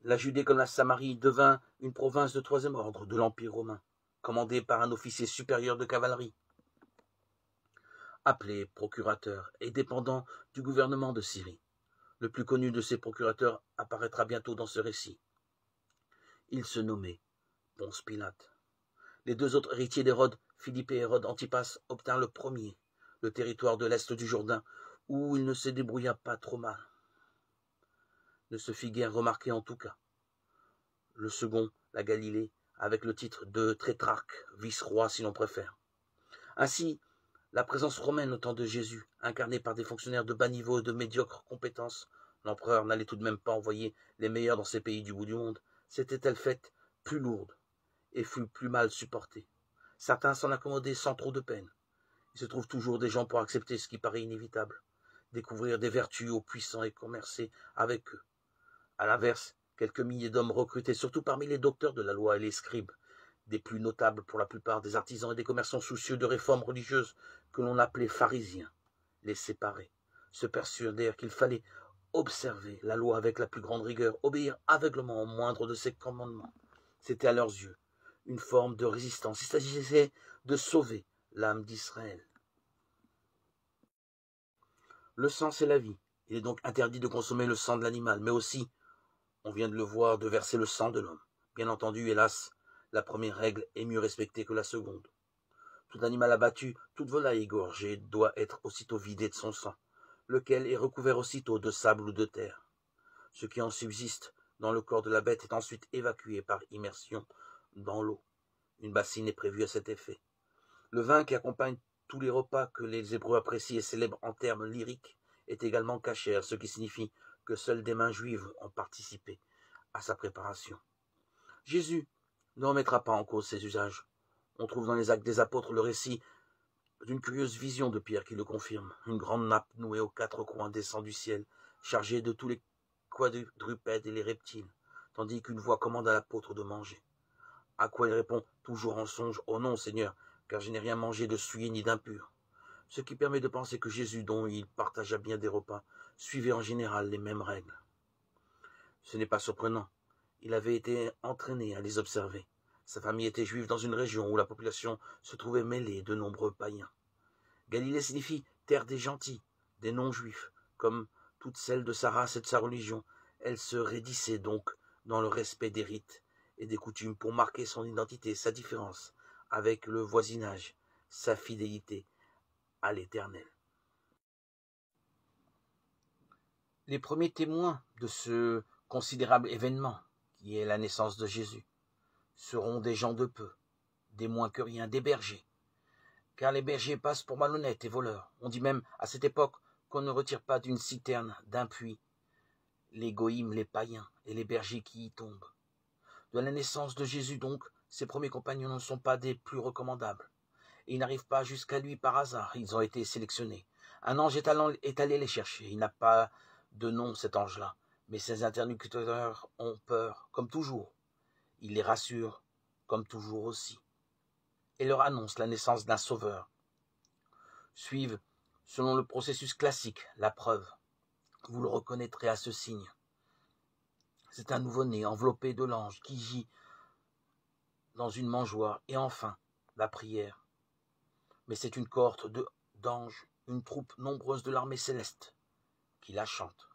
La Judée comme la Samarie devint une province de troisième ordre de l'Empire romain, commandée par un officier supérieur de cavalerie, appelé procurateur et dépendant du gouvernement de Syrie. Le plus connu de ces procurateurs apparaîtra bientôt dans ce récit. Il se nommait Ponce Pilate. Les deux autres héritiers d'Hérode, Philippe et Hérode Antipas, obtinrent le premier, le territoire de l'est du Jourdain, où il ne se débrouilla pas trop mal. Ne se fit guère remarquer en tout cas. Le second, la Galilée, avec le titre de Tétrarque, vice-roi si l'on préfère. Ainsi, la présence romaine au temps de Jésus, incarnée par des fonctionnaires de bas niveau et de médiocres compétences, l'empereur n'allait tout de même pas envoyer les meilleurs dans ces pays du bout du monde, s'était-elle faite plus lourde et fut plus mal supportée. Certains s'en accommodaient sans trop de peine. Il se trouve toujours des gens pour accepter ce qui paraît inévitable, découvrir des vertus aux puissants et commercer avec eux. À l'inverse, quelques milliers d'hommes recrutés, surtout parmi les docteurs de la loi et les scribes, des plus notables pour la plupart des artisans et des commerçants soucieux de réformes religieuses que l'on appelait pharisiens, les séparés, se persuadèrent qu'il fallait observer la loi avec la plus grande rigueur, obéir aveuglement au moindre de ses commandements. C'était à leurs yeux une forme de résistance. Il s'agissait de sauver l'âme d'Israël. Le sang, c'est la vie. Il est donc interdit de consommer le sang de l'animal, mais aussi, on vient de le voir, de verser le sang de l'homme. Bien entendu, hélas, la première règle est mieux respectée que la seconde. Tout animal abattu, toute volaille égorgée doit être aussitôt vidé de son sang, lequel est recouvert aussitôt de sable ou de terre. Ce qui en subsiste dans le corps de la bête est ensuite évacué par immersion dans l'eau. Une bassine est prévue à cet effet. Le vin qui accompagne tous les repas que les Hébreux apprécient et célèbrent en termes lyriques est également cachère, ce qui signifie que seules des mains juives ont participé à sa préparation. Jésus ne remettra pas en cause ces usages. On trouve dans les Actes des Apôtres le récit d'une curieuse vision de Pierre qui le confirme. Une grande nappe nouée aux quatre coins descend du ciel, chargée de tous les quadrupèdes et les reptiles, tandis qu'une voix commande à l'apôtre de manger. À quoi il répond, toujours en songe, « Oh non, Seigneur, car je n'ai rien mangé de souillé ni d'impur. » Ce qui permet de penser que Jésus, dont il partagea bien des repas, suivait en général les mêmes règles. Ce n'est pas surprenant. Il avait été entraîné à les observer. Sa famille était juive dans une région où la population se trouvait mêlée de nombreux païens. Galilée signifie terre des gentils, des non-juifs, comme toutes celles de sa race et de sa religion. Elle se raidissait donc dans le respect des rites et des coutumes pour marquer son identité, sa différence avec le voisinage, sa fidélité à l'Éternel. Les premiers témoins de ce considérable événement, qui est la naissance de Jésus, seront des gens de peu, des moins que rien, des bergers, car les bergers passent pour malhonnêtes et voleurs. On dit même à cette époque qu'on ne retire pas d'une citerne, d'un puits, les goïms, les païens et les bergers qui y tombent. De la naissance de Jésus donc, ses premiers compagnons ne sont pas des plus recommandables. Et ils n'arrivent pas jusqu'à lui par hasard, ils ont été sélectionnés. Un ange est allé les chercher, il n'a pas de nom cet ange-là, mais ses interlocuteurs ont peur, comme toujours. Il les rassure, comme toujours aussi, et leur annonce la naissance d'un sauveur. Suivent, selon le processus classique, la preuve. Vous le reconnaîtrez à ce signe. C'est un nouveau-né enveloppé de l'ange qui gît dans une mangeoire, et enfin, la prière. Mais c'est une cohorte d'anges, une troupe nombreuse de l'armée céleste, qui la chante.